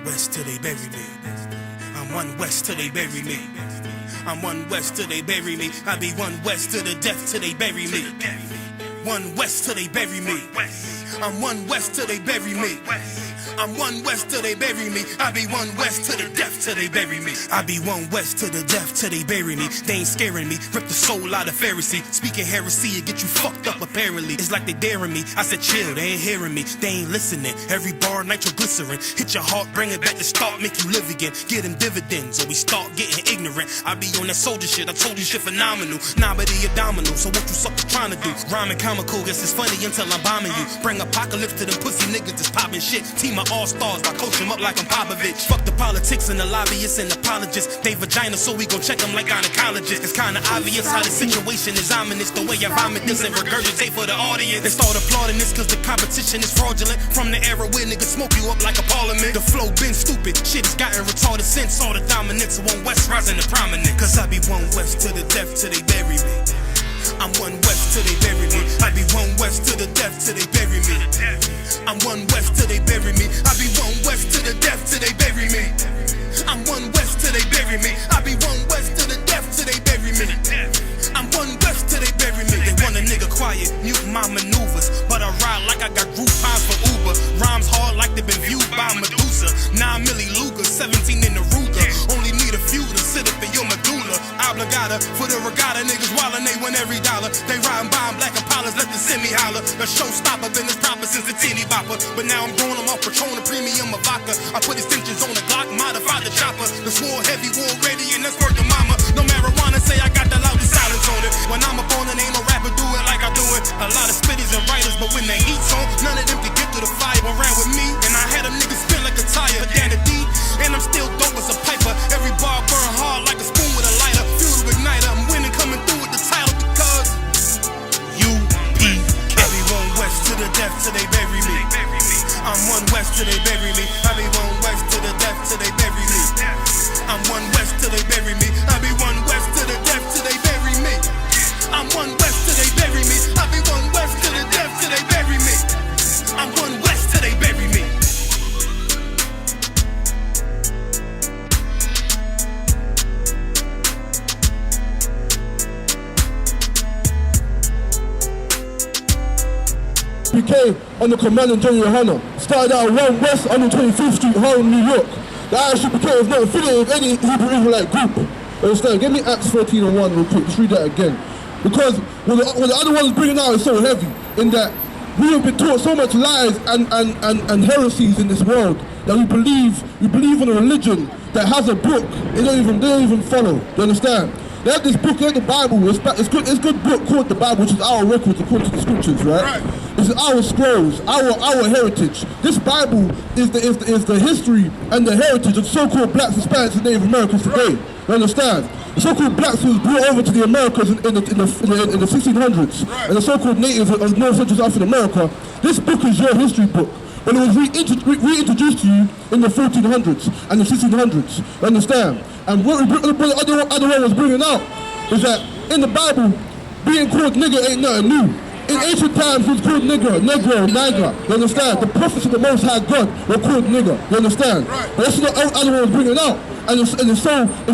west till they bury me. I'm one west till they bury me. I'm one west till they bury me. I be one west to the death till they bury me. One west till they bury me. I'm one west till they bury me. I'm one west till they bury me. I be one west to the death till they bury me. I be one west to the death till they bury me. They ain't scaring me. Rip the soul out of Pharisee. Speaking heresy, it get you fucked up apparently. It's like they daring me. I said chill, they ain't hearing me. They ain't listening. Every bar nitroglycerin. Hit your heart, bring it back to start, make you live again. Get them dividends or we start getting ignorant. I be on that soldier shit. I told you shit phenomenal. Nah, but he a domino. So what you suckers trying to do? Rhyming comical, guess it's funny until I'm bombing you. Bring apocalypse to them pussy niggas that's popping shit. Team of all-stars, I coach them up like I'm Popovich. Fuck the politics and the lobbyists and apologists. They vagina, so we gon' check them like gynecologists. It's kinda obvious how the situation is ominous. The way I vomit this and regurgitate for the audience. They start applauding this cause the competition is fraudulent. From the era where niggas smoke you up like a parliament. The flow been stupid, shit has gotten retarded since all the dominance of one west rising to prominent. Cause I be one west to the death till they bury me. I'm one west till they bury me. I be one west to the death till they bury me. I'm one west till they bury me. I be one west to the death till they bury me. I'm one west till they bury me. I be one west to the death till they bury me. I'm one west till they bury me. They want a nigga quiet, mute my maneuvers, but I ride like I got Groupons for Uber. Rhymes hard like they been viewed by Medusa. 9 milli Luger, 17 in the Ruger. Only need a few to sit up in your medulla. Obligata for the regatta, niggas wildin', they win every dollar. They riding by in black Impalas, let the semi holler. The showstopper, been this proper since the teeny bopper. But now I'm growing them off Patron, a premium of vodka. I put extensions on the Glock, modified the chopper. The swore heavy, war ready, and that's word to mama. No marijuana, say I got the loudest silence on it. When I'm up on it, ain't no rapper do it like I do it. A lot of spitties and writers, but when the heat's on, none of them can get to the fire. But ran with me, and I had them niggas spin like a tire. Down the D, and I'm still dope as a piper. Every bar burn hard like a spoon with a lighter. Fuel to igniter, I'm winning, coming through with the title because U.P.K. I be one west to the death till they bury me. I'm one west till they bury me. I be one west to the death till they bury me. I'm one west till they bury me. I be one west to the death till they bury me. I'm one west till they bury me. I be one west to the death till they bury me. I'm one west till they bury me. I.S.U.P.K under command of GEN.YAHANNA started out 1 West 125th Street, Harlem, New York. The I.S.U.P.K is not affiliated with any Hebrew Israelite group. Understand? Give me Acts 14:1 real quick. Just read that again. Because what the other one is bringing out is so heavy in that we have been taught so much lies and heresies in this world that we believe in a religion that has a book. They don't even follow. You understand? They have this book, they have the Bible. It's good book called the Bible, which is our records according to the scriptures, right? It's our scrolls, our heritage. This Bible is the history and the heritage of so-called blacks, Hispanics, and Native Americans today. You understand? The so-called blacks who was brought over to the Americas in the 1600s, and the so-called natives of North Central South America. This book is your history book. But it was reintroduced to you in the 1400s and the 1600s. You understand? And what the other one was bringing out is that in the Bible, being called nigger ain't nothing new. In ancient times, it was called nigger, negro, niger. You understand? The prophets of the Most High God were called nigger. You understand? But that's what the other one was bringing out. And it's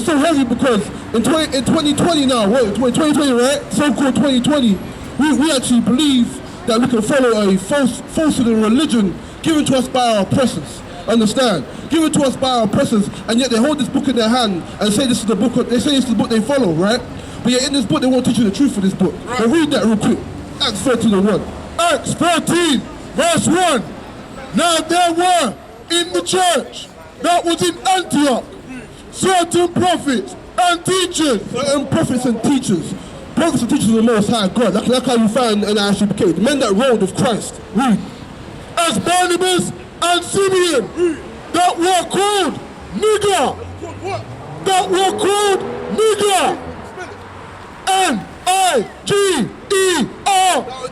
so heavy because in 2020 now, 2020, right? So-called 2020, we actually believe that we can follow a falsehood in religion given to us by our oppressors. Understand? Given to us by our oppressors, and yet they hold this book in their hand and say this is the book. They say this is the book they follow, right? But yet in this book they won't teach you the truth of this book. Right. So read that real quick. Acts 13:1. Acts 13, verse 1. Now there were in the church that was in Antioch certain prophets and teachers. Certain prophets and teachers. Prophets and teachers of the Most High God. Like how you find in I.S.U.P.K. The men that rode with Christ. Read. As Barnabas and Simeon, that were called nigger. That were called nigger. N-I-G-E-R.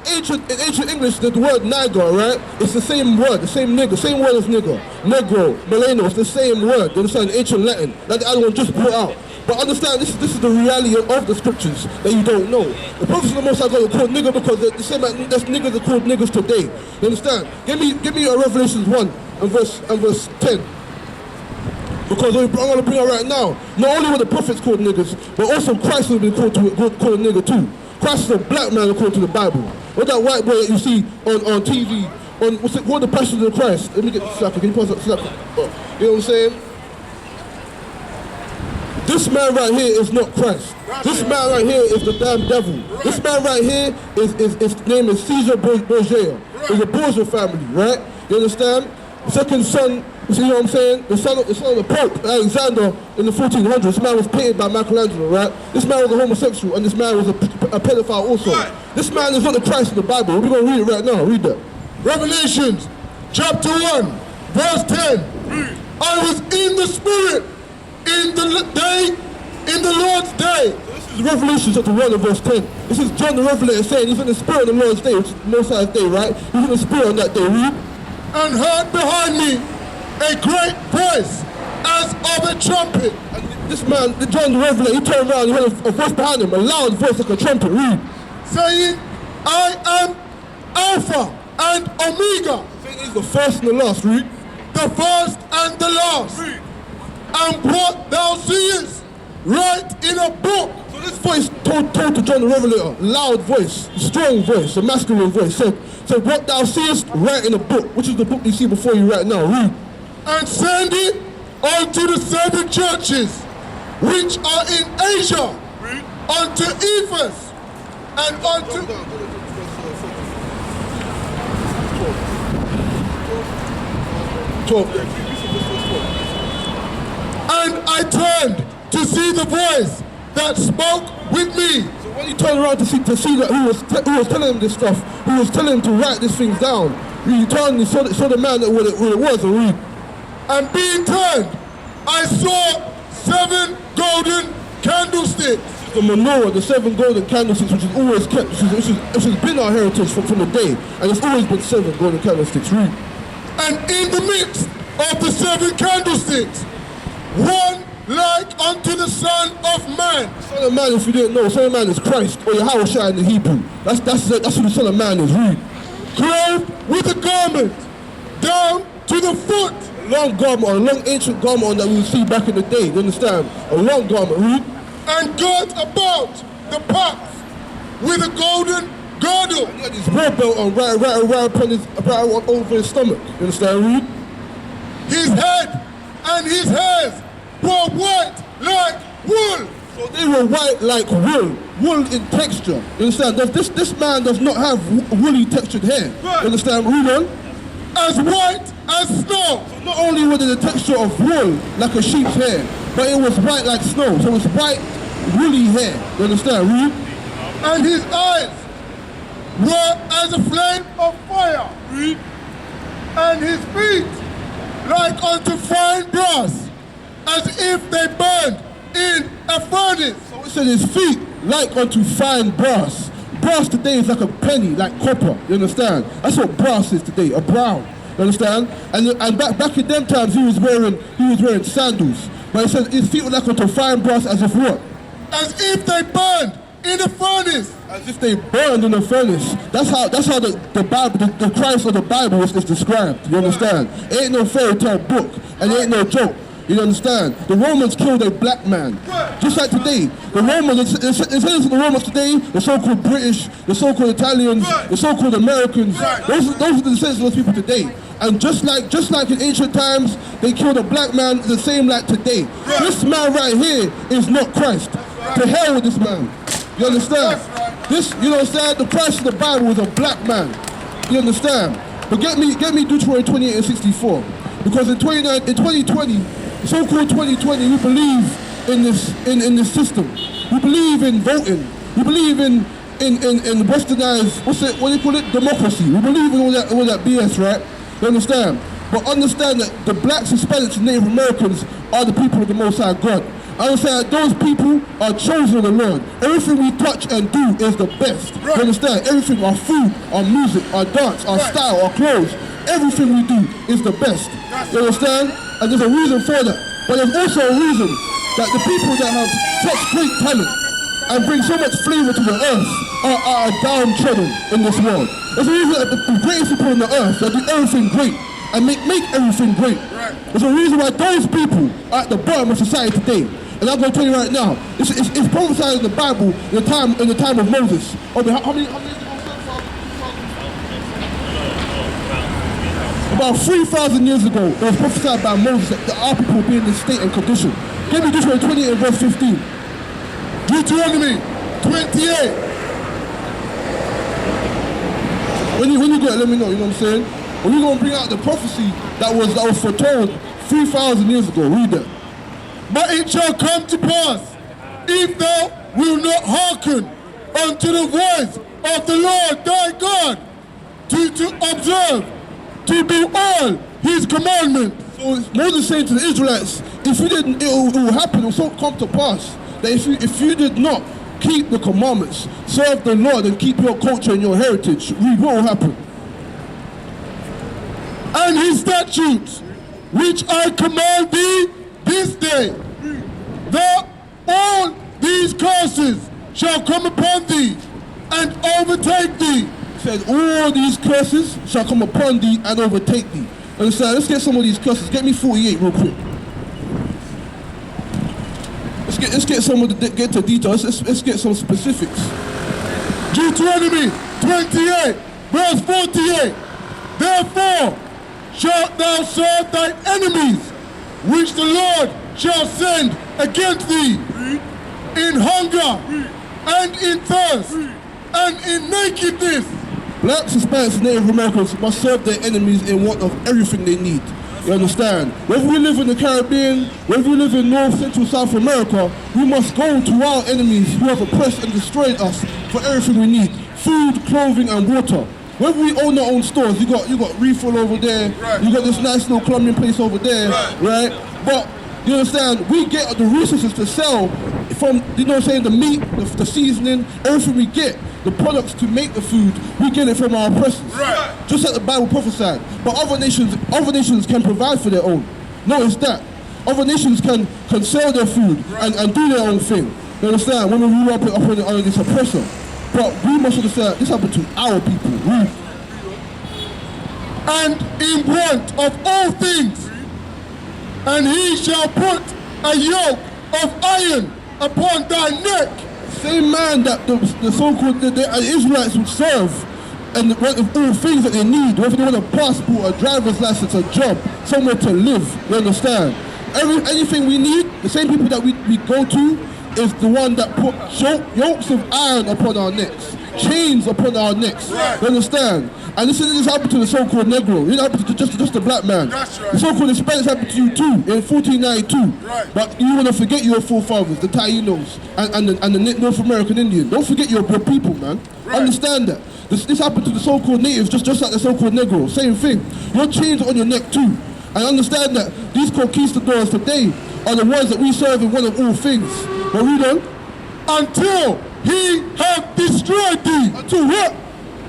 In ancient English, the word niger, right? It's the same word, the same nigger, same word as nigger. Negro, Meleno, it's the same word. You understand? Ancient Latin, like the other one just brought out. But understand, this is the reality of the scriptures that you don't know. The prophets of the Most High God are called nigger because the same that's niggers are called niggers today. You understand? Give me a Revelations 1 and verse 10. Because I'm going to bring out right now, not only were the prophets called niggas, but also Christ has been called a nigger too. Christ is a black man according to the Bible. What that white boy that you see on TV, on what's it called, the Passion of Christ. Let me get the slacker. Can you pause that slacker? You know what I'm saying? This man right here is not Christ. This man right here is the damn devil. This man right here his name is Caesar Borgia. He's a Borgia family, right? You understand? Second son, you know what I'm saying? The son of the Pope, Alexander, in the 1400s. This man was painted by Michelangelo, right? This man was a homosexual, and this man was a pedophile also. This man is not the Christ of the Bible. We're going to read it right now. Read that. Revelations chapter 1, verse 10. I was in the Spirit in the Lord's day. This is Revelation chapter 1 and verse 10. This is John the Revelator saying he's in the Spirit on the Lord's day, which is the Most High's day, right? He's in the Spirit on that day. Read. And heard behind me a great voice as of a trumpet. And this man, John the Revelator, he turned around, he heard a voice behind him, a loud voice like a trumpet. Read. Saying, I am Alpha and Omega. Saying he's the first and the last. Read. The first and the last. Read. And what thou seest, write in a book. So this voice told to John the Revelator, loud voice, strong voice, a masculine voice, said, what thou seest, write in a book, which is the book you see before you right now. Read. And send it unto the 7 churches which are in Asia, Read. unto Ephesus, and unto... And I turned to see the voice that spoke with me. So when he turned around to see that who was telling him this stuff, who was telling him to write these things down, he turned and saw the man that what it was and read. And being turned, I saw 7 golden candlesticks. The menorah, the 7 golden candlesticks, which is always kept, which has been our heritage from the day, and it's always been 7 golden candlesticks. Read. And in the midst of the 7 candlesticks, one like unto the Son of Man. Son of Man, if you didn't know, Son of Man is Christ, or Yahushua in the Hebrew. That's who the Son of Man is. Read. Clothed with a garment down to the foot. A long garment, a long ancient garment that we would see back in the day. You understand? A long garment. Read. And girt about the paps with a golden girdle. And he had his war belt on right over his stomach. You understand? Read. His head and his hairs were white like wool. So they were white like wool in texture. You understand? This man does not have woolly textured hair. Right. You understand? Read on. As white as snow. So not only was it the texture of wool like a sheep's hair, but it was white like snow. So it's white, woolly hair. You understand? Read. And his eyes were as a flame of fire. Read. And his feet like unto fine brass, as if they burned in a furnace. So it said his feet like unto fine brass. Brass today is like a penny, like copper. You understand? That's what brass is today, a brown. You understand? And back in them times, he was wearing sandals. But it says his feet were like unto fine brass, as if what? As if they burned in a furnace. As if they burned in a furnace. That's how the Bible, the Christ of the Bible is described. You understand? It ain't no fairy tale book, and it ain't no joke. You understand? The Romans killed a black man. Just like today. The Romans, it says the Romans today, the so-called British, the so-called Italians, the so-called Americans, those are the descendants of those people today. And just like in ancient times, they killed a black man the same like today. This man right here is not Christ. To hell with this man. You understand? This, you know what I'm saying? The Christ of the Bible was a black man. You understand? But get me Deuteronomy 28 and 64. Because in 2020, so-called 2020, we believe in this system. We believe in voting. We believe in westernized, what do you call it? Democracy. We believe in all that BS, right? You understand? But understand that the blacks, Hispanics, and Native Americans are the people of the Most High God. I understand that those people are chosen of the Lord. Everything we touch and do is the best. You understand? Everything, our food, our music, our dance, our style, our clothes, everything we do is the best. You understand? And there's a reason for that. But there's also a reason that the people that have such great talent and bring so much flavor to the earth are downtrodden in this world. There's a reason that the greatest people on the earth that do everything great and make everything great. There's a reason why those people are at the bottom of society today. And I'm going to tell you right now, it's prophesied in the Bible in the time of Moses. How many About 3,000 years ago, it was prophesied by Moses that our people would be in this state and condition. Give me Deuteronomy 28 and verse 15. Deuteronomy 28. When you get it, let me know, you know what I'm saying? When we're going to bring out the prophecy that was foretold 3,000 years ago, read that. But it shall come to pass, if thou wilt not hearken unto the voice of the Lord thy God, to observe, to do all his commandments. So Moses saying to the Israelites, if you didn't, it will happen, it will so come to pass, that if you did not keep the commandments, serve the Lord and keep your culture and your heritage, read what will happen. And his statutes, which I command thee this day, that all these curses shall come upon thee and overtake thee. It says, all these curses shall come upon thee and overtake thee. Understand? Let's get some of these curses. Get me 48 real quick. Let's get some of get to details. Let's get some specifics. Deuteronomy 28, verse 48. Therefore shalt thou serve thine enemies, which the Lord shall send against thee, in hunger, and in thirst, and in nakedness. Blacks, Hispanics, and Native Americans must serve their enemies in want of everything they need. You understand? Whether we live in the Caribbean, whether we live in North, Central, South America, we must go to our enemies who have oppressed and destroyed us for everything we need. Food, clothing, and water. Whether we own our own stores, you got Refill over there, you got this nice little Colombian place over there, right? But you understand, we get the resources to sell from, you know what I'm saying, the meat, the seasoning, everything we get, the products to make the food, we get it from our oppressors. Right. Just like the Bible prophesied. But other nations can provide for their own. Notice that. Other nations can sell their food and do their own thing. You understand? When we grew up under this oppressor. But we must understand this happened to our people. And in want of all things, and he shall put a yoke of iron upon thy neck. Same man that the so-called the Israelites would serve, and of all things that they need, whether they want a passport, a driver's license, a job, somewhere to live, you understand? Anything we need, the same people that we go to is the one that put yokes of iron upon our necks, chains upon our necks, you understand? And this happened to the so-called Negro. It happened to just a black man. That's right. The so-called Hispanics happened to you too in 1492. Right. But you want to forget your forefathers, the Tainos and the North American Indian. Don't forget your people, man. Right. Understand that. This happened to the so-called natives, just like the so-called Negro. Same thing. Your chains are on your neck too. And understand that these conquistadors today are the ones that we serve in one of all things. But we don't. Until he have destroyed thee. Until what?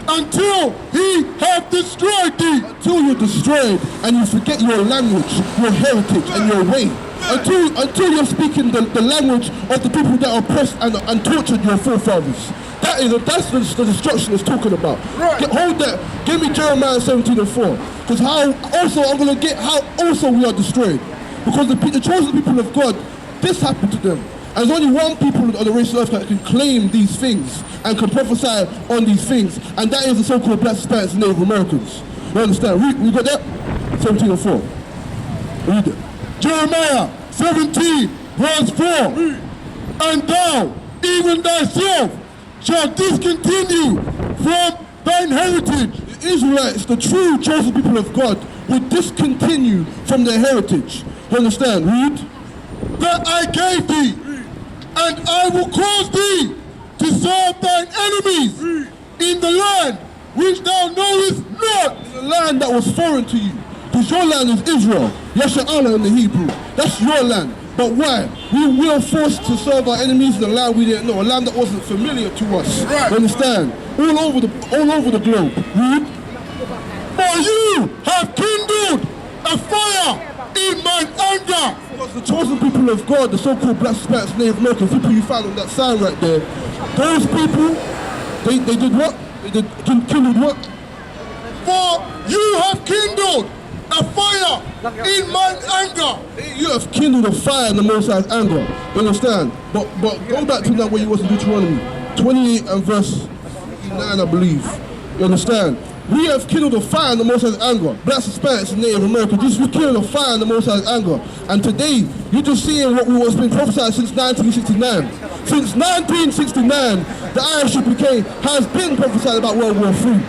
Until he have destroyed thee. Until you're destroyed and you forget your language, your heritage, and your way. Until you're speaking the language of the people that oppressed and tortured your forefathers. That's the destruction it's talking about. Right. Hold that. Give me Jeremiah 17:4. Because I'm going to get how also we are destroyed. Because the chosen people of God, this happened to them. And there's only one people on the race of earth that can claim these things and can prophesy on these things, and that is the so-called Black Hispanics and Native Americans. You understand? We got that? 17:4. Read it. Jeremiah 17, verse 4. And thou, even thyself, shalt discontinue from thine heritage. The Israelites, the true chosen people of God, will discontinue from their heritage. You understand? Read. That I gave thee, and I will cause thee to serve thine enemies in the land which thou knowest not. In the land that was foreign to you. Because your land is Israel. SHALAM in the Hebrew. That's your land. But why? We were forced to serve our enemies in a land we didn't know, a land that wasn't familiar to us. Right. You understand? All over the globe. Read. For you have kindled a fire in mine anger. Because the chosen people of God, the so-called Black Hispanics, Native Americans, people you found on that sign right there, those people, they did what? They kindled what? For you have kindled a fire in my anger. You have kindled a fire in the Most High's anger. You understand? But go back to that where you was in Deuteronomy 28 and verse 9, I believe. You understand? We have kindled a fire in the Most High's anger. Blacks, Hispanics, and Native Americans, we kindled a fire in the Most High's anger. And today, you're just seeing what was been prophesied since 1969. Since 1969, the I.S.U.P.K has been prophesied about World War III.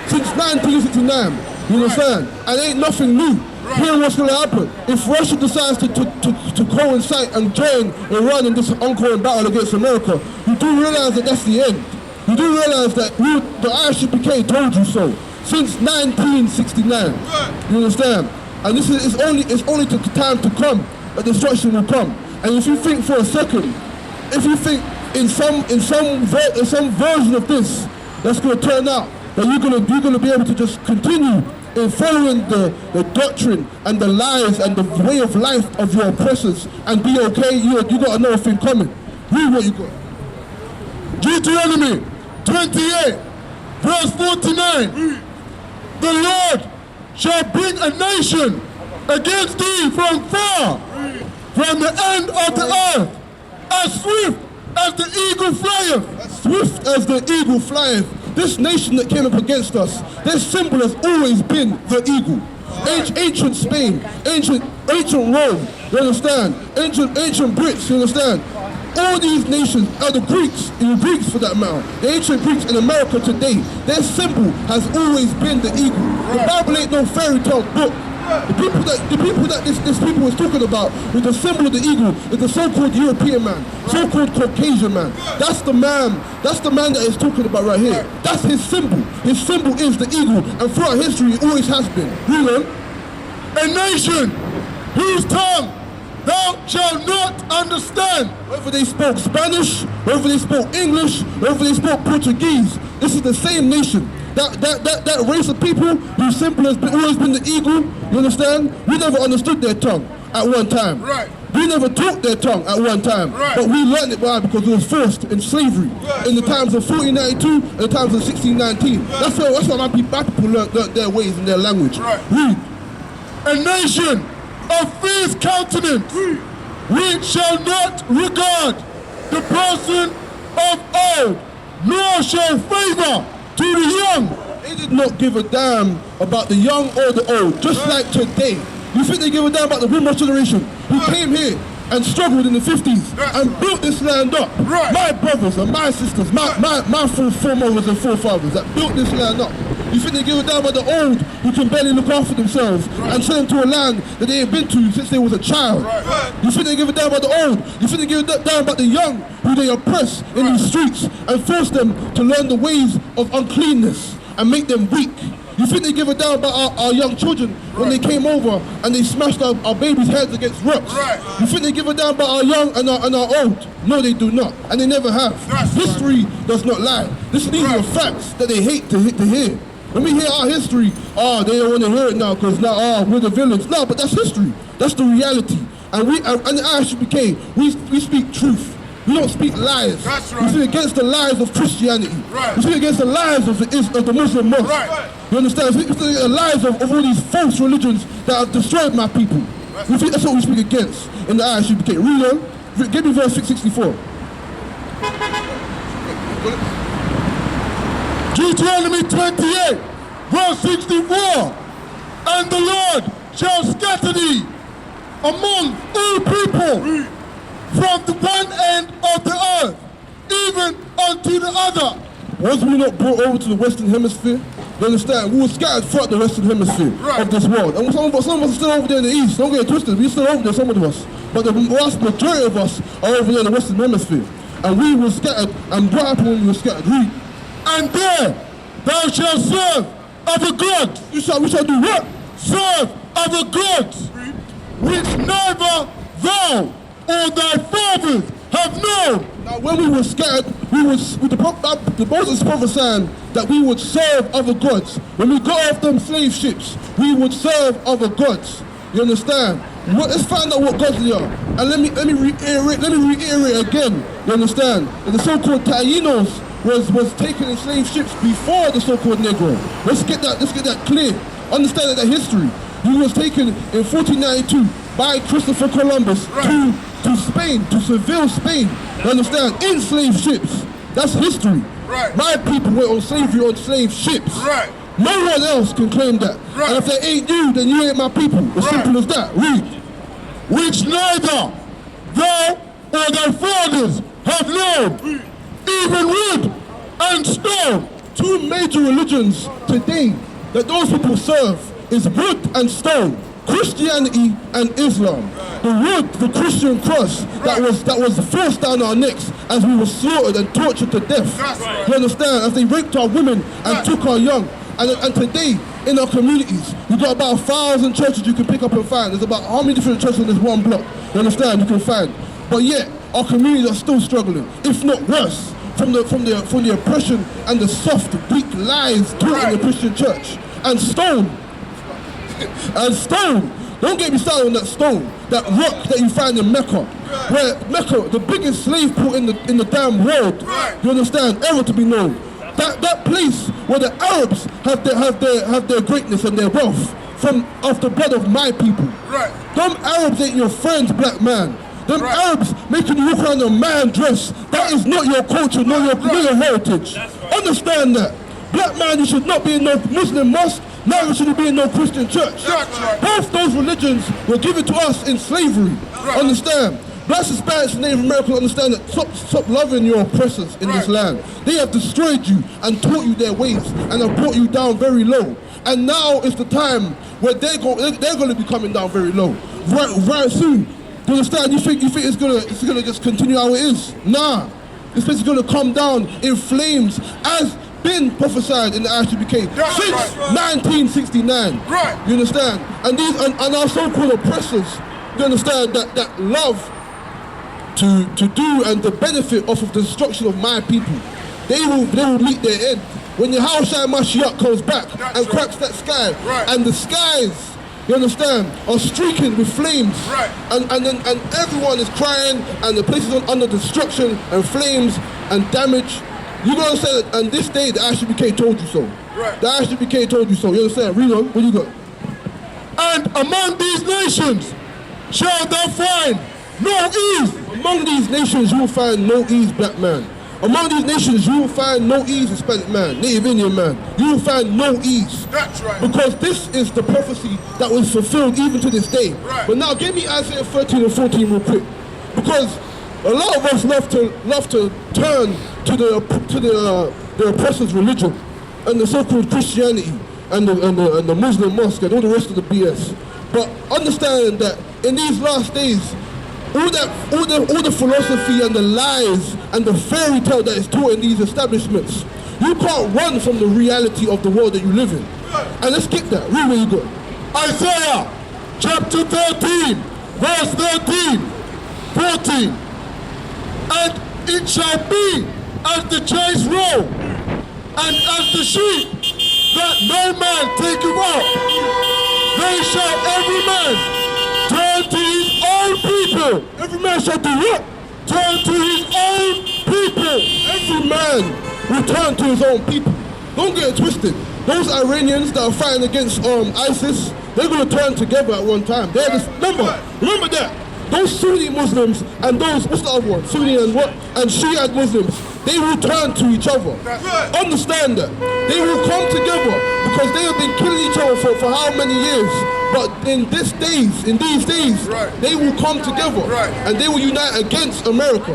Since 1969, you understand? And ain't nothing new. Here's what's going to happen. If Russia decides to coincide and join Iran in this ongoing battle against America, you do realize that that's the end. You do realize that the I.S.U.P.K told you so. Since 1969, you understand? And this is it's only the time to come that destruction will come. And if you think for a second, if you think in some version of this that's going to turn out that you're going to be able to just continue in following the doctrine and the lies and the way of life of your oppressors and be okay, you got another thing coming. Read what you got. Deuteronomy 28, verse 49. The Lord shall bring a nation against thee from far, from the end of the earth, as swift as the eagle flieth. As swift as the eagle flieth. This nation that came up against us, their symbol has always been the eagle. Ancient Spain, ancient Rome, you understand? Ancient Brits, you understand? All these nations are the Greeks for that matter. The ancient Greeks in America today, their symbol has always been the eagle. The Bible ain't no fairy tale book. The people that this people was talking about with the symbol of the eagle is the so-called European man, so-called Caucasian man. That's the man that is talking about right here. That's his symbol. His symbol is the eagle, and throughout history it always has been. Read on. A nation whose tongue thou shalt not understand. Whether they spoke Spanish, whether they spoke English, whether they spoke Portuguese, this is the same nation. That race of people whose symbol has always been the eagle, you understand? We never understood their tongue at one time. Right. We never taught their tongue at one time. Right. But we learned it why? Because it was forced in slavery in the times of 1492 and the times of 1619. That's why my people learned their ways and their language. Right. Read. A nation of fierce countenance, which shall not regard the person of old, nor show favor to the young. They did not give a damn about the young or the old, just like today. You think they give a damn about the women's generation who came here and struggled in the 50s and built this land up? My brothers and my sisters, my foremothers and forefathers that built this land up. You think they give a damn about the old who can barely look after themselves and send them to a land that they ain't been to since they was a child? You think they give a damn about the old? You think they give a damn about the young who they oppress in these streets and force them to learn the ways of uncleanness and make them weak? You think they give a damn about our young children when they came over and they smashed our babies' heads against rocks? You think they give a damn about our young and our old? No, they do not, and they never have. History does not lie. These are facts that they hate to hear. When we hear our history, they don't want to hear it now because now we're the villains. No, but that's history. That's the reality. And the I.S.U.P.K, we speak truth. We don't speak lies. We speak against the lies of Christianity. We speak against the lies of the Muslim mosque. You understand? We speak against the lies of all these false religions that have destroyed my people. That's what we speak against in the I.S.U.P.K. Read on. Give me verse 664. Deuteronomy 28, verse 64. And the Lord shall scatter thee among all people from the one end of the earth, even unto the other. Was we not brought over to the Western Hemisphere? You understand? We were scattered throughout the Western Hemisphere of this world. And some of us are still over there in the East. Don't get it twisted. We're still over there, some of us. But the vast majority of us are over there in the Western Hemisphere. And we were scattered, and what happened when we were scattered? Read. And there thou shalt serve other gods. We shall do what? Serve other gods, which neither thou or thy fathers have known. Now when we were scattered, the Moses prophesying that we would serve other gods. When we got off them slave ships, we would serve other gods. You understand? Let's find out what gods they are. And let me reiterate again. You understand? That the so-called Taínos was taken in slave ships before the so-called Negro. Let's get that clear. Understand that history. He was taken in 1492 by Christopher Columbus to Spain, to Seville, Spain. You understand? In slave ships. That's history. Right. My people went on slavery on slave ships. Right. No one else can claim that. Right. And if they ain't you, then you ain't my people. As simple as that. Read. Which neither thou or thy fathers have known, even wood and stone. Two major religions today that those people serve is wood and stone. Christianity and Islam. The wood, the Christian cross that was forced down our necks as we were slaughtered and tortured to death. You understand? As they raped our women and took our young. And today, in our communities, you've got about 1,000 churches you can pick up and find. There's about how many different churches in this one block, you understand, you can find. But yet, our communities are still struggling, if not worse, from the oppression and the soft, weak lies taught in the Christian church. And stone. And stone. Don't get me started on that stone, that rock that you find in Mecca. Where Mecca, the biggest slave port in the damn world, you understand, ever to be known. That place where the Arabs have their greatness and their wealth of the blood of my people. Them Arabs ain't your friends, black man. Them Arabs making you walk around in a man dress. That is not your culture, nor your heritage. Understand that. Black man, you should not be in no Muslim mosque, neither should you be in no Christian church. Both those religions were given to us in slavery. Understand? Blacks, Hispanics, and Native Americans understand that stop loving your oppressors in this land. They have destroyed you and taught you their ways and have brought you down very low. And now is the time where they're going to be coming down very low. Right soon. You understand? You think it's gonna just continue how it is? Nah. This place is gonna come down in flames as been prophesied in the I.S.U.P.K. since 1969. You understand? And our so-called oppressors, you understand that love to do and to benefit off of the destruction of my people. They will meet their end. When the Yahushua Mashiach comes back and cracks that sky, and the skies, you understand, are streaking with flames, and everyone is crying, and the place is under destruction and flames and damage. You're gonna say that, and this day the I.S.U.P.K. told you so. The I.S.U.P.K. told you so. You understand? Read on. What you got? And among these nations shall thou find no ease. Among these nations you will find no ease, black man. Among these nations you will find no ease, Hispanic man, Native Indian man. You will find no ease. That's right. Because this is the prophecy that was fulfilled even to this day. But now give me Isaiah 13 and 14 real quick. Because a lot of us love to turn to the oppressor's religion and the so-called Christianity and the Muslim mosque and all the rest of the BS. But understand that in these last days, all the philosophy and the lies and the fairy tale that is taught in these establishments, you can't run from the reality of the world that you live in. And let's get that. Read where you go. Isaiah chapter 13, verse 13, 14. And it shall be as the chase roll, and as the sheep that no man taketh up, they shall every man turn to his own people. Every man shall do what? Turn to his own people. Every man will turn to his own people. Don't get it twisted. Those Iranians that are fighting against ISIS, they're going to turn together at one time. They're just, remember that. Those Sunni Muslims and those, what's the other one? Sunni and what? And Shiite Muslims, they will turn to each other. Understand that. They will come together because they have been killing each other for how many years? But in these days, they will come together and they will unite against America.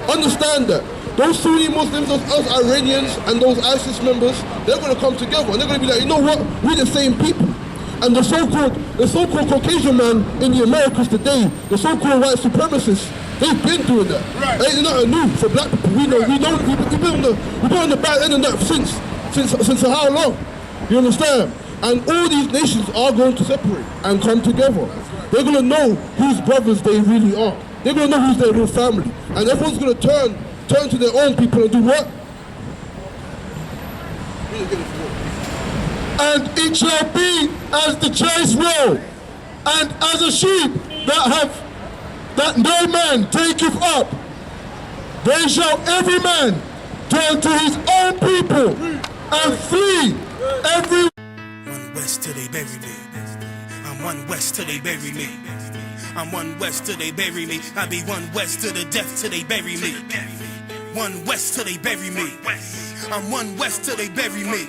Understand that. Those Sunni Muslims, those Iranians and those ISIS members, they're going to come together and they're going to be like, you know what? We're the same people. And the so-called Caucasian man in the Americas today, the so-called white supremacists, they've been doing that. Ain't nothing new for black people. We've been on the bad end of that since how long? You understand? And all these nations are going to separate and come together. They're going to know whose brothers they really are. They're going to know who's their real family. And everyone's going to turn to their own people and do what? And it shall be as the chase roll, and as a sheep that no man taketh up, they shall every man turn to his own people and flee every. One West till they bury me. I'm I'm one West till they bury me. I'm one West till they bury me. I be one West to the death till they bury me. One West till they bury me. I'm one West till they bury me.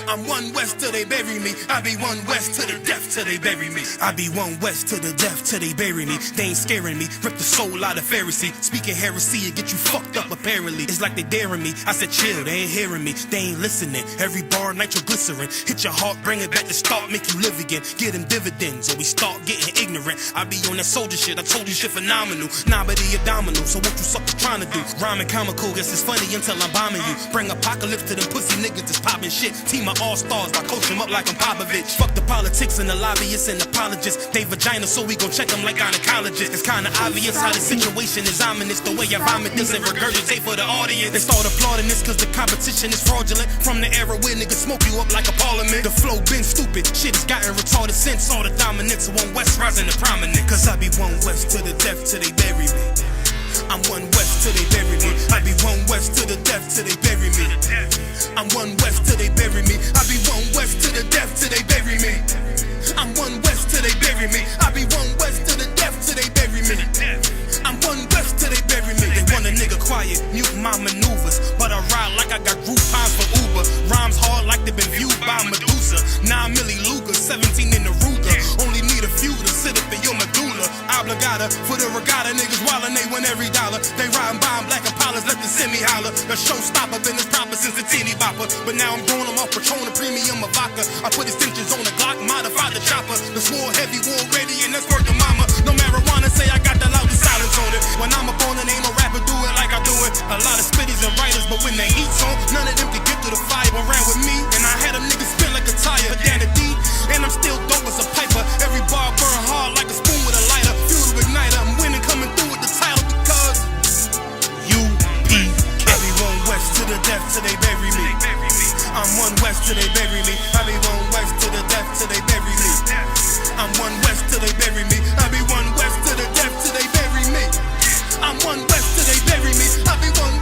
I'm one West till they bury me. I be one West to the death till they bury me. I be one West to the death till they bury me. They ain't scaring me. Rip the soul out of Pharisee. Speaking heresy and get you fucked up apparently. It's like they daring me. I said chill, they ain't hearing me. They ain't listening. Every bar nitroglycerin. Hit your heart, bring it back to start, make you live again. Get them dividends or we start getting ignorant. I be on that soldier shit. I told you shit phenomenal. Nah, but he abdominal. So what you suckers trying to do? Rhyming comical. Guess it's funny until I'm bombing you. Bring apocalypse to them pussy niggas that's popping shit. Team of all-stars, I coach them up like I'm Popovich. Fuck the politics and the lobbyists and apologists. They vagina, so we gon' check them like gynecologists. It's kinda obvious how the situation is ominous. The way I vomit this and regurgitate for the audience. They start applauding this cause the competition is fraudulent. From the era where niggas smoke you up like a parliament. The flow been stupid, shit has gotten retarded since. All the dominance of one West rising to prominent. Cause I be one West to the death till they bury me. I'm one West till they bury me. I be one West to the death till they bury me. I'm one West till they bury me. I be one West to the death till they bury me. I'm one West till they bury me. I be one West to the death till they bury me. I'm one West till they bury me. They want a nigga quiet, mute my maneuvers, but I ride like I got Groupons for Uber. Rhymes hard like they been viewed by Medusa. 9 milli Luger, 17 in the Ruger. Only need a few to sit up in your medulla. Obligata for the regatta, niggas wildin', they win every dollar. They riding by in black Impalas, let the semi holler. The showstopper been this proper since the teeny bopper. But now I'm growing them off Patron, a premium of vodka. I put extensions on the Glock, modified the chopper. The swore heavy, war ready, and that's worth the mama. No marijuana, say I got the loudest silence on it. When I'm up on it, ain't no rapper do it like I do it. A lot of spitties and writers, but when the heat's on, none of them can get through the fire. But ran with me, and I had them niggas spin like a tire. Down the D, and I'm still dope as a piper. Every bar burn hard like a spoon with a lighter. Fuel to ignite, I'm winning, coming through with the title because U.P.K. I be one West to the death till they bury me. I'm one West till they bury me. I be one West to the death till they bury me. I'm one West till they bury me. I be one West to the death till they bury me. I'm one West till they bury me. I be one